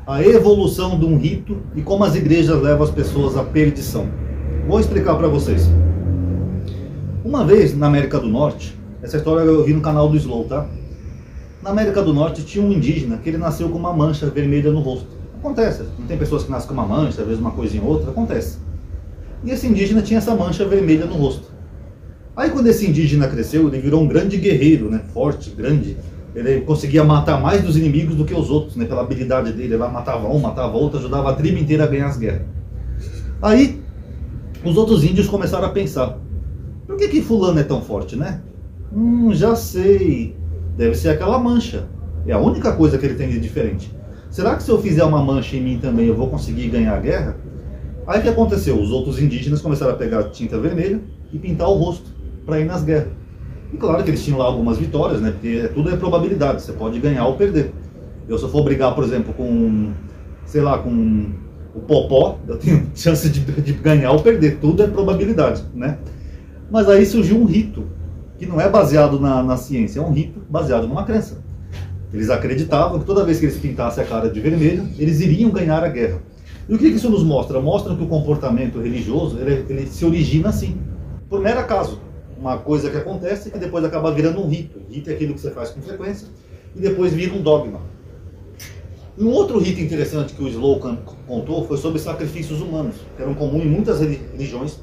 a evolução de um rito e como as igrejas levam as pessoas à perdição. Vou explicar para vocês. Uma vez na América do Norte, essa história eu vi no canal do Slow, tá? Na América do Norte tinha um indígena que ele nasceu com uma mancha vermelha no rosto. Acontece, não tem pessoas que nascem com uma mancha, às vezes uma coisinha ou outra, acontece. E esse indígena tinha essa mancha vermelha no rosto. Aí quando esse indígena cresceu, ele virou um grande guerreiro, né? Forte, grande. Ele conseguia matar mais dos inimigos do que os outros, né? Pela habilidade dele, ele matava um, matava outro, ajudava a tribo inteira a ganhar as guerras. Aí os outros índios começaram a pensar, por que fulano é tão forte, né? Já sei, deve ser aquela mancha. É a única coisa que ele tem de diferente. Será que se eu fizer uma mancha em mim também eu vou conseguir ganhar a guerra? Aí o que aconteceu? Os outros indígenas começaram a pegar tinta vermelha e pintar o rosto para ir nas guerras. E claro que eles tinham lá algumas vitórias, né? Porque tudo é probabilidade, você pode ganhar ou perder. Eu se eu for brigar, por exemplo, com, sei lá, com o Popó, eu tenho chance de ganhar ou perder, tudo é probabilidade, né? Mas aí surgiu um rito, que não é baseado na ciência, é um rito baseado numa crença. Eles acreditavam que toda vez que eles pintassem a cara de vermelho, eles iriam ganhar a guerra. E o que isso nos mostra? Mostra que o comportamento religioso, ele se origina assim, por mero acaso. Uma coisa que acontece e que depois acaba virando um rito. Rito é aquilo que você faz com frequência e depois vira um dogma. E um outro rito interessante que o Slow contou foi sobre sacrifícios humanos, que eram comuns em muitas religiões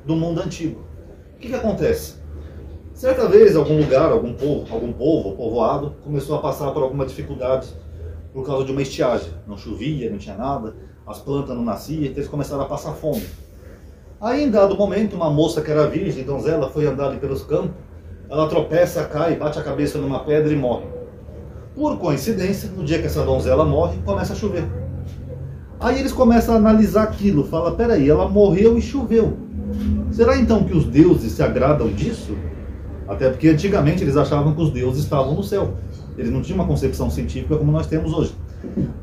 do mundo antigo. O que acontece? Certa vez, algum lugar, algum povo, povoado, começou a passar por alguma dificuldade por causa de uma estiagem. Não chovia, não tinha nada, as plantas não nasciam, então eles começaram a passar fome. Aí, em dado momento, uma moça que era virgem, donzela, foi andar ali pelos campos, ela tropeça, cai, bate a cabeça numa pedra e morre. Por coincidência, no dia que essa donzela morre, começa a chover. Aí eles começam a analisar aquilo, fala, peraí, ela morreu e choveu. Será então que os deuses se agradam disso? Até porque antigamente eles achavam que os deuses estavam no céu. Eles não tinham uma concepção científica como nós temos hoje.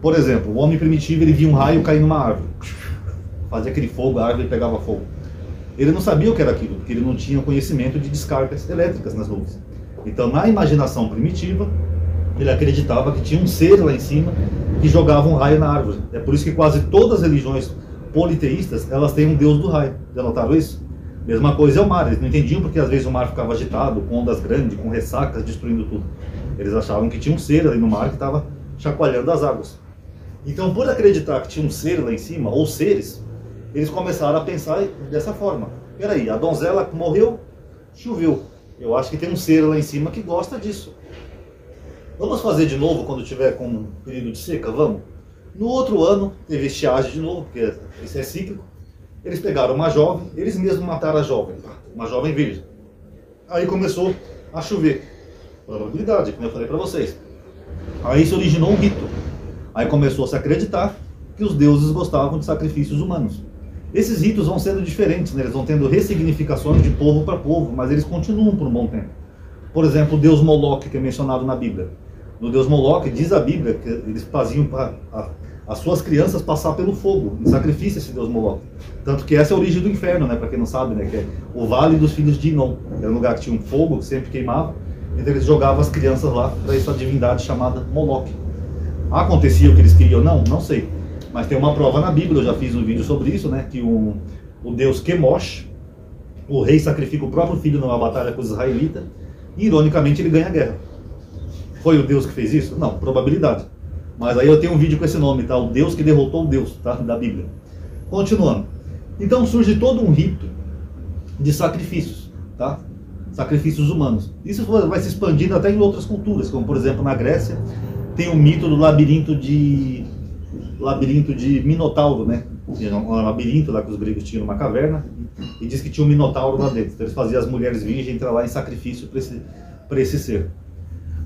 Por exemplo, o homem primitivo, ele via um raio cair numa árvore. Fazia aquele fogo, a árvore pegava fogo. Ele não sabia o que era aquilo, porque ele não tinha conhecimento de descargas elétricas nas nuvens. Então, na imaginação primitiva, ele acreditava que tinha um ser lá em cima que jogava um raio na árvore. É por isso que quase todas as religiões politeístas, elas têm um deus do raio. Já notaram isso? Mesma coisa é o mar. Eles não entendiam porque às vezes o mar ficava agitado, com ondas grandes, com ressacas, destruindo tudo. Eles achavam que tinha um ser ali no mar que estava chacoalhando as águas. Então, por acreditar que tinha um ser lá em cima, ou seres, eles começaram a pensar dessa forma. Peraí, a donzela morreu, choveu. Eu acho que tem um ser lá em cima que gosta disso. Vamos fazer de novo quando tiver com um período de seca? Vamos? No outro ano, teve estiagem de novo, porque isso é cíclico. Eles pegaram uma jovem, eles mesmos mataram a jovem, uma jovem virgem. Aí começou a chover. Probabilidade, como eu falei para vocês. Aí se originou um rito. Aí começou a se acreditar que os deuses gostavam de sacrifícios humanos. Esses ritos vão sendo diferentes, né? Eles vão tendo ressignificações de povo para povo, mas eles continuam por um bom tempo. Por exemplo, o deus Moloque, que é mencionado na Bíblia. No deus Moloque, diz a Bíblia que eles faziam as suas crianças passar pelo fogo, em sacrifício a esse deus Moloque. Tanto que essa é a origem do inferno, né? Para quem não sabe, né? Que é o Vale dos Filhos de Inom. Era um lugar que tinha um fogo que sempre queimava, então eles jogavam as crianças lá para essa divindade chamada Moloque. Acontecia o que eles queriam? Não sei. Mas tem uma prova na Bíblia, eu já fiz um vídeo sobre isso, né? Que o deus Quemosh, o rei sacrifica o próprio filho numa batalha com os israelitas, e ironicamente ele ganha a guerra. Foi o Deus que fez isso? Não, probabilidade. Mas aí eu tenho um vídeo com esse nome, tá? O Deus que derrotou o Deus, tá? Da Bíblia. Continuando. Então surge todo um rito de sacrifícios, tá? Sacrifícios humanos. Isso vai se expandindo até em outras culturas, como por exemplo na Grécia, tem o mito do labirinto de Minotauro, né? Um labirinto lá que os gregos tinham numa caverna, e diz que tinha um Minotauro lá dentro. Então eles faziam as mulheres virgens entrar lá em sacrifício para esse ser.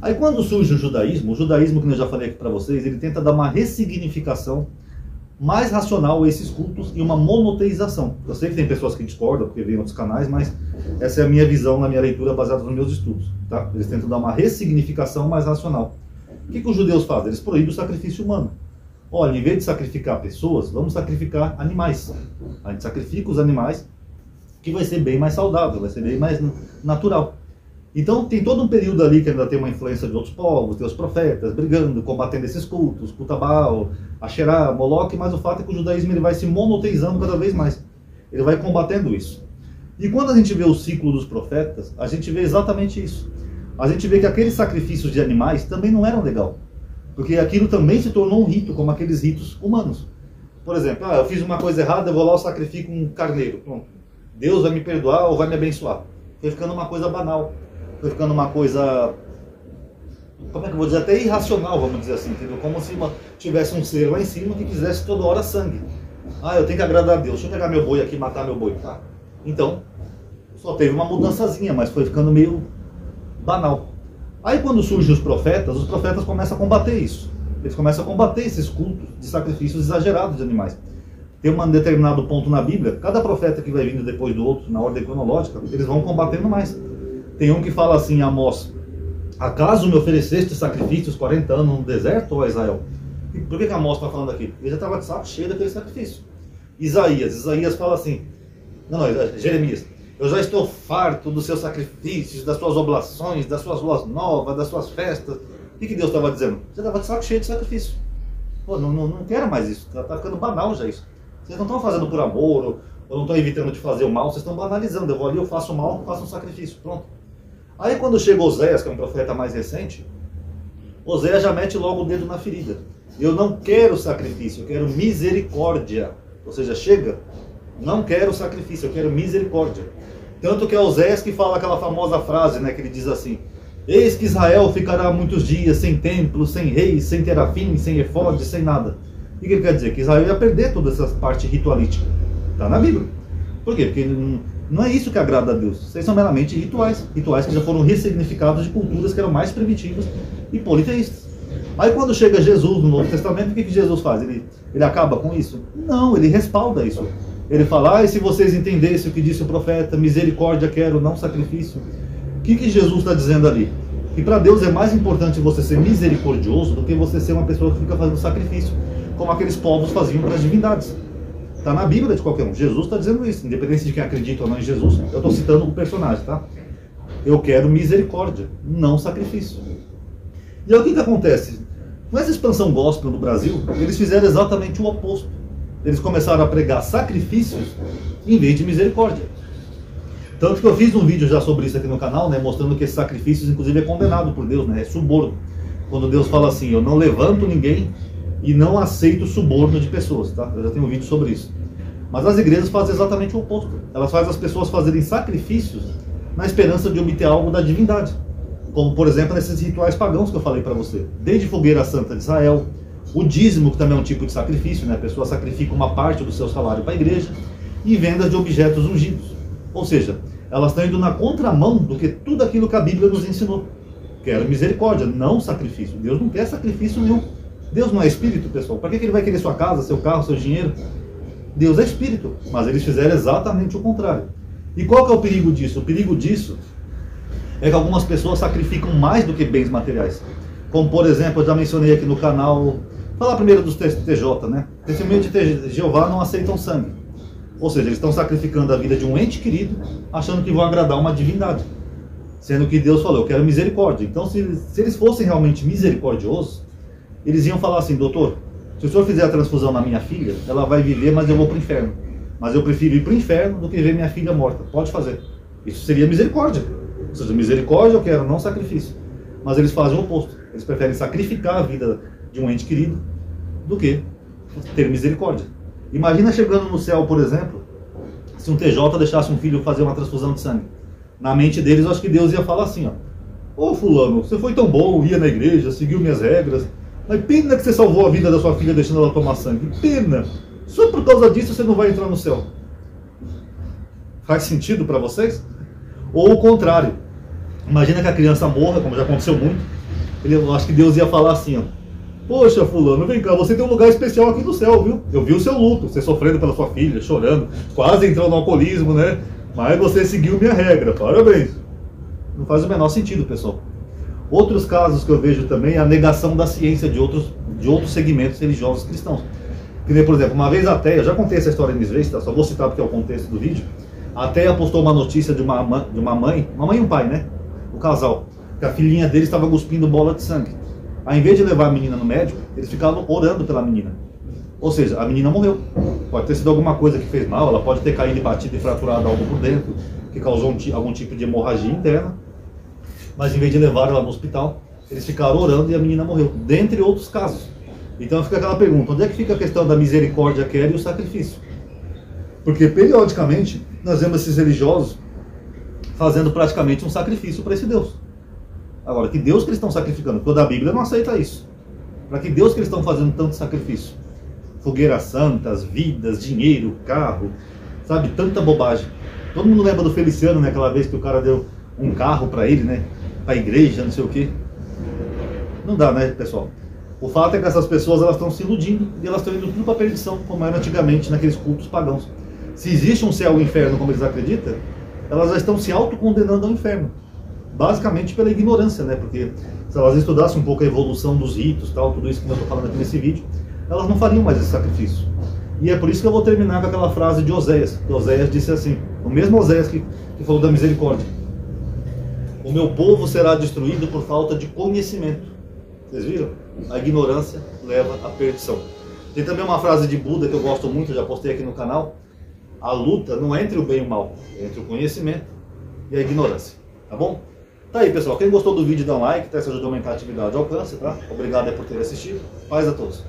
Aí quando surge o judaísmo que eu já falei aqui para vocês, ele tenta dar uma ressignificação mais racional a esses cultos e uma monoteização. Eu sei que tem pessoas que discordam, porque vêm em outros canais, mas essa é a minha visão na minha leitura baseada nos meus estudos, tá? Eles tentam dar uma ressignificação mais racional. O que os judeus fazem? Eles proíbem o sacrifício humano. Olha, em vez de sacrificar pessoas, vamos sacrificar animais. A gente sacrifica os animais, que vai ser bem mais saudável, vai ser bem mais natural. Então tem todo um período ali que ainda tem uma influência de outros povos, tem os profetas brigando, combatendo esses cultos, culto a Baal, Asherá, Moloque, mas o fato é que o judaísmo ele vai se monoteizando cada vez mais. Ele vai combatendo isso. E quando a gente vê o ciclo dos profetas, a gente vê exatamente isso. A gente vê que aqueles sacrifícios de animais também não eram legal. Porque aquilo também se tornou um rito, como aqueles ritos humanos. Por exemplo, eu fiz uma coisa errada, eu vou lá e sacrifico um carneiro. Pronto. Deus vai me perdoar ou vai me abençoar. Foi ficando uma coisa banal. Foi ficando uma coisa, como é que eu vou dizer, até irracional, vamos dizer assim, entendeu? Como se tivesse um ser lá em cima que quisesse toda hora sangue. Eu tenho que agradar a Deus, deixa eu pegar meu boi aqui e matar meu boi. Tá. Então, só teve uma mudançazinha, mas foi ficando meio banal. Aí quando surgem os profetas começam a combater isso. Eles começam a combater esses cultos de sacrifícios exagerados de animais. Tem um determinado ponto na Bíblia, cada profeta que vai vindo depois do outro, na ordem cronológica, eles vão combatendo mais. Tem um que fala assim, Amós: acaso me ofereceste sacrifícios 40 anos no deserto, ó Israel? E por que Amós está falando aqui? Ele já estava de saco cheio daquele sacrifício. Isaías fala assim, Jeremias: eu já estou farto dos seus sacrifícios, das suas oblações, das suas luas novas, das suas festas. O que Deus estava dizendo? Já estava de saco cheio de sacrifício. Pô, não quero mais isso, está ficando banal já isso. Vocês não estão fazendo por amor, ou não estão evitando de fazer o mal, vocês estão banalizando. Eu vou ali, eu faço o mal, faço um sacrifício, pronto. Aí quando chega Oséias, que é um profeta mais recente, Oséias já mete logo o dedo na ferida. Eu não quero sacrifício, eu quero misericórdia. Ou seja, chega, não quero sacrifício, eu quero misericórdia. Tanto que é Oséias que fala aquela famosa frase, né, que ele diz assim: eis que Israel ficará muitos dias sem templo, sem reis, sem terafim, sem efode, sem nada. O que ele quer dizer? Que Israel ia perder toda essa parte ritualística. Está na Bíblia. Por quê? Porque não é isso que agrada a Deus. Vocês são meramente rituais. Rituais que já foram ressignificados de culturas que eram mais primitivas e politeístas. Aí quando chega Jesus no Novo Testamento, o que Jesus faz? Ele acaba com isso? Não, ele respalda isso. Ele fala: e se vocês entendessem o que disse o profeta, misericórdia quero, não sacrifício. O que Jesus está dizendo ali? Que para Deus é mais importante você ser misericordioso do que você ser uma pessoa que fica fazendo sacrifício, como aqueles povos faziam para as divindades. Está na Bíblia de qualquer um. Jesus está dizendo isso, independente de quem acredita ou não em Jesus. Eu estou citando o personagem, tá? Eu quero misericórdia, não sacrifício. E aí o que acontece? Com essa expansão gospel no Brasil, eles fizeram exatamente o oposto. Eles começaram a pregar sacrifícios em vez de misericórdia. Tanto que eu fiz um vídeo já sobre isso aqui no canal, né, mostrando que esses sacrifícios, inclusive, é condenado por Deus, né, é suborno. Quando Deus fala assim: eu não levanto ninguém e não aceito suborno de pessoas, tá? Eu já tenho um vídeo sobre isso. Mas as igrejas fazem exatamente o oposto. Elas fazem as pessoas fazerem sacrifícios na esperança de obter algo da divindade. Como, por exemplo, nesses rituais pagãos que eu falei para você. Desde fogueira santa de Israel, o dízimo, que também é um tipo de sacrifício, né? A pessoa sacrifica uma parte do seu salário para a igreja, e vendas de objetos ungidos. Ou seja, elas estão indo na contramão do que tudo aquilo que a Bíblia nos ensinou. Quero misericórdia, não sacrifício. Deus não quer sacrifício nenhum. Deus não é espírito, pessoal. Para que ele vai querer sua casa, seu carro, seu dinheiro? Deus é espírito, mas eles fizeram exatamente o contrário. E qual que é o perigo disso? O perigo disso é que algumas pessoas sacrificam mais do que bens materiais. Como, por exemplo, eu já mencionei aqui no canal, falar primeiro dos TJ, né? Testemunhos de Jeová não aceitam sangue. Ou seja, eles estão sacrificando a vida de um ente querido, achando que vão agradar uma divindade. Sendo que Deus falou: eu quero misericórdia. Então, se eles fossem realmente misericordiosos, eles iam falar assim: doutor, se o senhor fizer a transfusão na minha filha, ela vai viver, mas eu vou para o inferno. Mas eu prefiro ir para o inferno do que ver minha filha morta. Pode fazer. Isso seria misericórdia. Ou seja, misericórdia eu quero, não sacrifício. Mas eles fazem o oposto. Eles preferem sacrificar a vida de um ente querido do que ter misericórdia. Imagina chegando no céu, por exemplo, se um TJ deixasse um filho fazer uma transfusão de sangue. Na mente deles, eu acho que Deus ia falar assim: ô fulano, você foi tão bom, ia na igreja, seguiu minhas regras, mas pena que você salvou a vida da sua filha deixando ela tomar sangue. Pena. Só por causa disso você não vai entrar no céu. Faz sentido para vocês? Ou o contrário. Imagina que a criança morra, como já aconteceu muito. Eu acho que Deus ia falar assim: poxa fulano, vem cá, você tem um lugar especial aqui no céu, viu? Eu vi o seu luto, você sofrendo pela sua filha, chorando, quase entrou no alcoolismo, né? Mas você seguiu minha regra, parabéns. Não faz o menor sentido, pessoal. Outros casos que eu vejo também é a negação da ciência de outros segmentos religiosos cristãos. Que nem, por exemplo, uma vez a Ateia, já contei essa história em vez, tá? Só vou citar porque é o contexto do vídeo. A Ateia postou uma notícia de uma mãe e um pai, né? o casal, que a filhinha deles estava cuspindo bola de sangue. Ao invés de levar a menina no médico, eles ficavam orando pela menina. Ou seja, a menina morreu. Pode ter sido alguma coisa que fez mal, ela pode ter caído e batido e fraturado algo por dentro, que causou algum tipo de hemorragia interna. Mas em vez de levar ela no hospital, eles ficaram orando e a menina morreu. Dentre outros casos. Então fica aquela pergunta, onde é que fica a questão da misericórdia que era e o sacrifício? Porque periodicamente nós vemos esses religiosos fazendo praticamente um sacrifício para esse Deus. Agora, que Deus que eles estão sacrificando? Toda a Bíblia não aceita isso. Para que Deus que eles estão fazendo tanto sacrifício? Fogueiras santas, vidas, dinheiro, carro, sabe? Tanta bobagem. Todo mundo lembra do Feliciano, né? Aquela vez que o cara deu um carro para ele, né? Para a igreja, não sei o quê. Não dá, né, pessoal? O fato é que essas pessoas elas estão se iludindo e elas estão indo tudo para a perdição, como era antigamente naqueles cultos pagãos. Se existe um céu e um inferno como eles acreditam, elas já estão se autocondenando ao inferno. Basicamente pela ignorância, né? Porque se elas estudassem um pouco a evolução dos ritos, tal, tudo isso que eu estou falando aqui nesse vídeo, elas não fariam mais esse sacrifício. E é por isso que eu vou terminar com aquela frase de Oséias. Que Oséias disse assim, o mesmo Oséias que falou da misericórdia: o meu povo será destruído por falta de conhecimento. Vocês viram? A ignorância leva à perdição. Tem também uma frase de Buda que eu gosto muito, já postei aqui no canal. A luta não é entre o bem e o mal, é entre o conhecimento e a ignorância. Tá bom? Tá aí, pessoal. Quem gostou do vídeo, dá um like, tá? Isso ajuda a aumentar a atividade de alcance, tá? Obrigado aí por ter assistido. Paz a todos.